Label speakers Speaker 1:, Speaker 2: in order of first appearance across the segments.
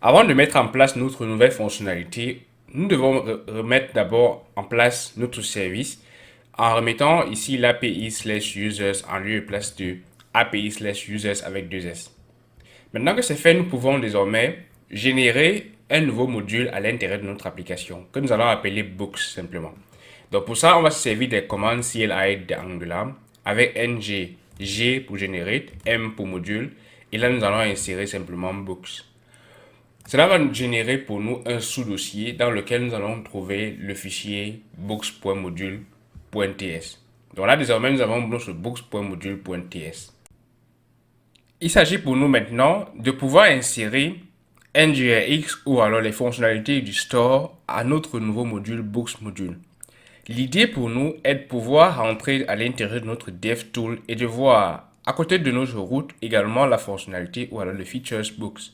Speaker 1: Avant de mettre en place notre nouvelle fonctionnalité, nous devons remettre d'abord en place notre service en remettant ici l'API/users en lieu et place de API/users avec deux S. Maintenant que c'est fait, nous pouvons désormais générer un nouveau module à l'intérieur de notre application que nous allons appeler Books simplement. Donc pour ça, on va se servir des commandes CLI d'Angular avec ng, g pour generate, m pour module, et là nous allons insérer simplement Books. Cela va nous générer pour nous un sous-dossier dans lequel nous allons trouver le fichier books.module.ts. Donc là, désormais, nous avons notre books.module.ts. Il s'agit pour nous maintenant de pouvoir insérer NGRX ou alors les fonctionnalités du store à notre nouveau module Books Module. L'idée pour nous est de pouvoir rentrer à l'intérieur de notre DevTool et de voir à côté de notre route également la fonctionnalité ou alors le features Books.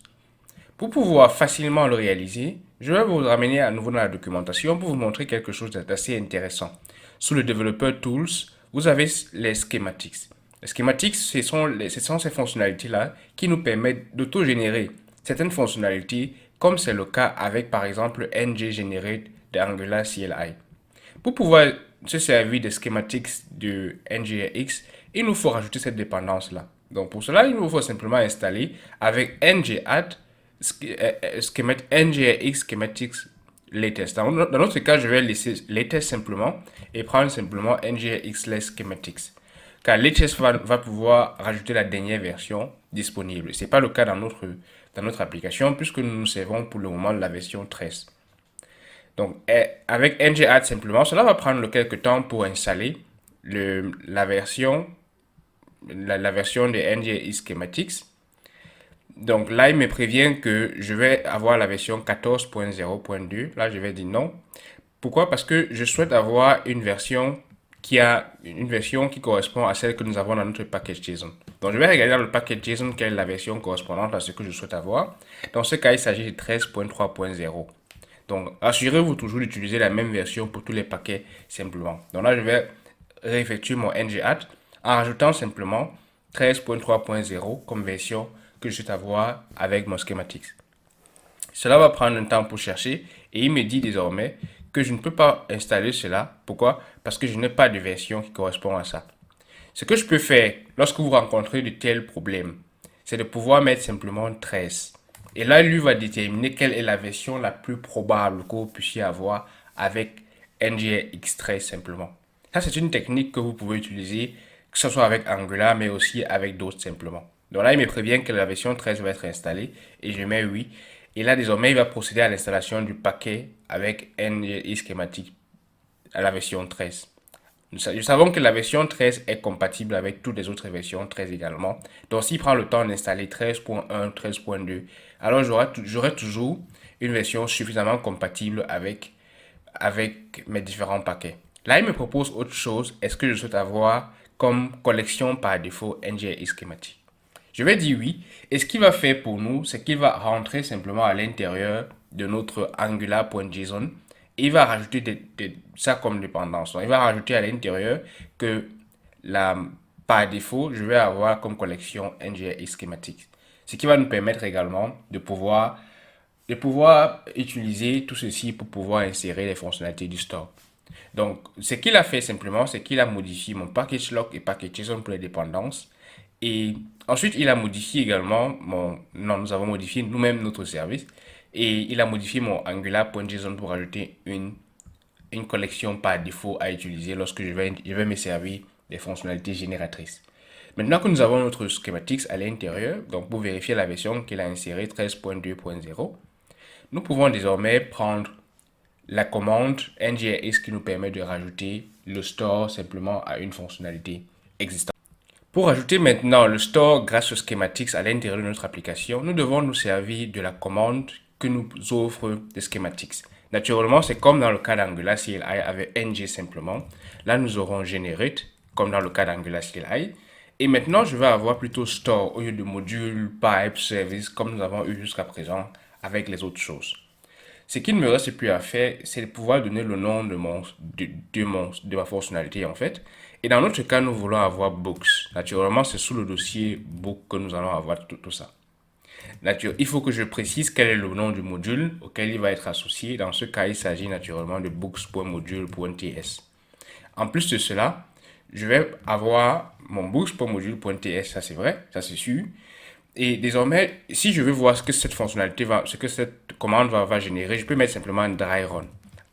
Speaker 1: Pour pouvoir facilement le réaliser, je vais vous ramener à nouveau dans la documentation pour vous montrer quelque chose d'assez intéressant. Sous le Developer Tools, vous avez les schematics. Les schematics, ce sont ces fonctionnalités-là qui nous permettent d'auto-générer certaines fonctionnalités, comme c'est le cas avec par exemple ngGenerate de Angular CLI. Pour pouvoir se servir des schematics de NGRX, il nous faut rajouter cette dépendance-là. Donc pour cela, il nous faut simplement installer avec ngadd NGRX schematics latest. Dans notre cas, je vais laisser latest simplement et prendre simplement NGRX schematics. Car latest va pouvoir rajouter la dernière version disponible. Ce n'est pas le cas dans notre application puisque nous nous servons pour le moment de la version 13. Donc, avec ngadd simplement, cela va prendre quelques temps pour installer la version de NGRX schematics. Donc là, il me prévient que je vais avoir la version 14.0.2. Là, je vais dire non. Pourquoi? Parce que je souhaite avoir une version qui correspond à celle que nous avons dans notre package JSON. Donc, je vais regarder dans le package JSON quelle est la version correspondante à ce que je souhaite avoir. Dans ce cas, il s'agit de 13.3.0. Donc, assurez-vous toujours d'utiliser la même version pour tous les paquets simplement. Donc là, je vais réeffectuer mon ngadd en rajoutant simplement 13.3.0 comme version que je souhaite avoir avec mon schematics. Cela va prendre un temps pour chercher et il me dit désormais que je ne peux pas installer cela. Pourquoi? Parce que je n'ai pas de version qui correspond à ça. Ce que je peux faire lorsque vous rencontrez de tels problèmes, c'est de pouvoir mettre simplement 13. Et là, lui va déterminer quelle est la version la plus probable que vous puissiez avoir avec NGRX13 simplement. Ça, c'est une technique que vous pouvez utiliser, que ce soit avec Angular, mais aussi avec d'autres simplement. Donc là, il me prévient que la version 13 va être installée et je mets oui. Et là, désormais, il va procéder à l'installation du paquet avec NGI schematique à la version 13. Nous savons que la version 13 est compatible avec toutes les autres versions 13 également. Donc, s'il prend le temps d'installer 13.1, 13.2, alors j'aurai toujours une version suffisamment compatible avec mes différents paquets. Là, il me propose autre chose. Est-ce que je souhaite avoir comme collection par défaut NGI schematique? Je vais dire oui. Et ce qu'il va faire pour nous, c'est qu'il va rentrer simplement à l'intérieur de notre angular.json et il va rajouter ça comme dépendance. Donc, il va rajouter à l'intérieur que par défaut, je vais avoir comme collection NGRX schematic. Ce qui va nous permettre également de pouvoir utiliser tout ceci pour pouvoir insérer les fonctionnalités du store. Donc, ce qu'il a fait simplement, c'est qu'il a modifié mon package lock et package JSON pour les dépendances. Et ensuite, il a modifié également non, nous avons modifié nous-mêmes notre service. Et il a modifié mon angular.json pour ajouter une collection par défaut à utiliser lorsque je vais me servir des fonctionnalités génératrices. Maintenant que nous avons notre schematics à l'intérieur, donc pour vérifier la version qu'il a insérée 13.2.0, nous pouvons désormais prendre la commande NGRX qui nous permet de rajouter le store simplement à une fonctionnalité existante. Pour ajouter maintenant le store grâce aux schematics à l'intérieur de notre application, nous devons nous servir de la commande que nous offre les schematics. Naturellement, c'est comme dans le cas d'Angular CLI avec ng simplement. Là, nous aurons generate, comme dans le cas d'Angular CLI. Et maintenant, je vais avoir plutôt store au lieu de module, pipe, service, comme nous avons eu jusqu'à présent avec les autres choses. Ce qu'il ne me reste plus à faire, c'est de pouvoir donner le nom de ma fonctionnalité en fait. Et dans notre cas, nous voulons avoir books. Naturellement, c'est sous le dossier book que nous allons avoir tout ça. Il faut que je précise quel est le nom du module auquel il va être associé. Dans ce cas, il s'agit naturellement de books.module.ts. En plus de cela, je vais avoir mon books.module.ts, ça c'est vrai, ça c'est sûr. Et désormais, si je veux voir ce que cette fonctionnalité va, ce que cette commande va générer, je peux mettre simplement dry run.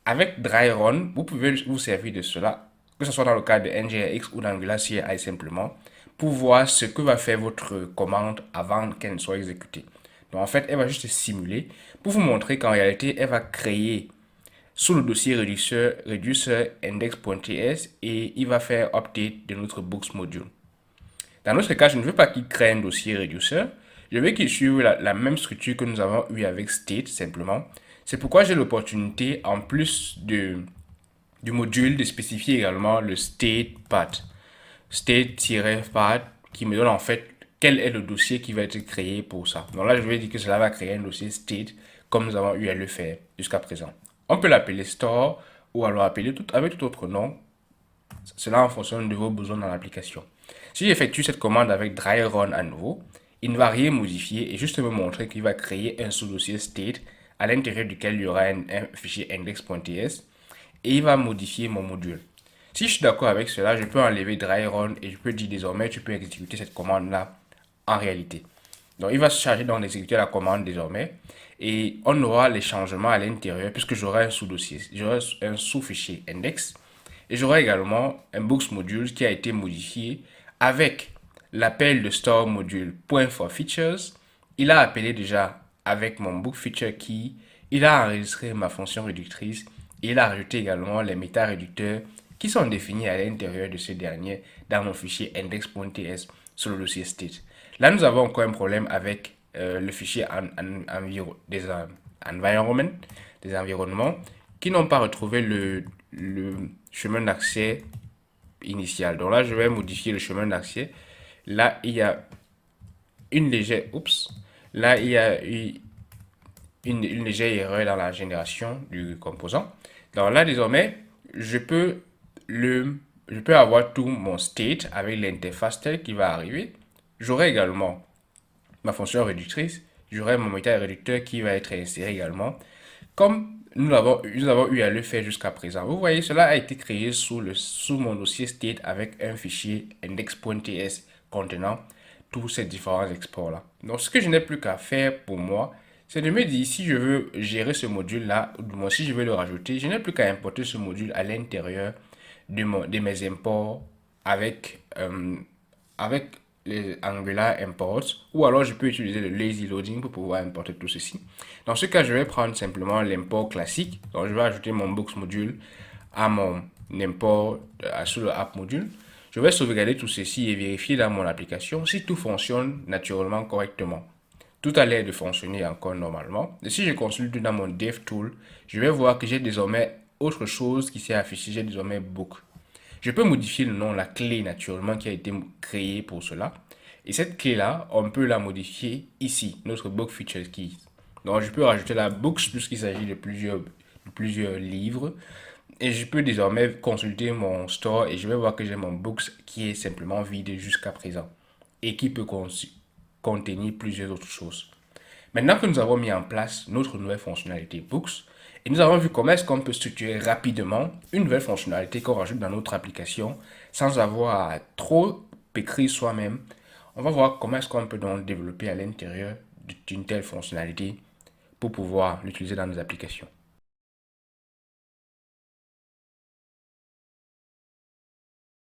Speaker 1: Avec dry run, vous pouvez vous servir de cela, que ce soit dans le cas de NGRX ou d'Angular CLI simplement, pour voir ce que va faire votre commande avant qu'elle ne soit exécutée. Donc en fait, elle va juste simuler pour vous montrer qu'en réalité, elle va créer sous le dossier reducer index.ts et il va faire update de notre books module. Dans notre cas, je ne veux pas qu'il crée un dossier reducer. Je veux qu'il suive la même structure que nous avons eu avec state simplement. C'est pourquoi j'ai l'opportunité, en plus du module, de spécifier également le state path. State-path qui me donne en fait quel est le dossier qui va être créé pour ça. Donc là, je vais dire que cela va créer un dossier state comme nous avons eu à le faire jusqu'à présent. On peut l'appeler store ou alors appeler avec tout autre nom. Cela en fonction de vos besoins dans l'application. Si j'effectue cette commande avec dry run à nouveau, il ne va rien modifier et juste me montrer qu'il va créer un sous-dossier state à l'intérieur duquel il y aura un fichier index.ts et il va modifier mon module. Si je suis d'accord avec cela, je peux enlever dry run et je peux dire désormais tu peux exécuter cette commande là en réalité. Donc il va se charger d'exécuter la commande désormais et on aura les changements à l'intérieur puisque j'aurai un sous-dossier, j'aurai un sous-fichier index et j'aurai également un books module qui a été modifié avec l'appel de store module .forFeatures. Il a appelé déjà avec mon book feature key, il a enregistré ma fonction réductrice et il a rajouté également les méta-réducteurs qui sont définis à l'intérieur de ce dernier dans mon fichier index.ts sur le dossier state. Là, nous avons encore un problème avec le fichier des environnements qui n'ont pas retrouvé le chemin d'accès initial. Donc là, je vais modifier le chemin d'accès. Là, il y a une légère, là, il y a une légère erreur dans la génération du composant. Donc là, désormais, je peux avoir tout mon state avec l'interface telle qui va arriver. J'aurai également ma fonction réductrice. J'aurai mon méta réducteur qui va être inséré également. Comme nous avons eu à le faire jusqu'à présent. Vous voyez, cela a été créé sous mon dossier state avec un fichier index.ts contenant tous ces différents exports-là. Donc, ce que je n'ai plus qu'à faire pour moi, c'est de me dire si je veux gérer ce module-là, ou du moins si je veux le rajouter, je n'ai plus qu'à importer ce module à l'intérieur de mes imports avec les Angular imports, ou alors je peux utiliser le lazy loading pour pouvoir importer tout ceci. Dans ce cas, je vais prendre simplement l'import classique. Donc, je vais ajouter mon books module à mon import sur le app module. Je vais sauvegarder tout ceci et vérifier dans mon application si tout fonctionne naturellement correctement. Tout a l'air de fonctionner encore normalement. Et si je consulte dans mon DevTool, je vais voir que j'ai désormais autre chose qui s'est affichée. J'ai désormais book. Je peux modifier le nom, la clé naturellement qui a été créée pour cela. Et cette clé-là, on peut la modifier ici, notre book feature keys. Donc je peux rajouter la books puisqu'il s'agit de plusieurs livres. Et je peux désormais consulter mon store et je vais voir que j'ai mon books qui est simplement vide jusqu'à présent. Et qui peut contenir plusieurs autres choses. Maintenant que nous avons mis en place notre nouvelle fonctionnalité books, et nous avons vu comment est-ce qu'on peut structurer rapidement une nouvelle fonctionnalité qu'on rajoute dans notre application sans avoir à trop écrire soi-même. On va voir comment est-ce qu'on peut donc développer à l'intérieur d'une telle fonctionnalité pour pouvoir l'utiliser dans nos applications.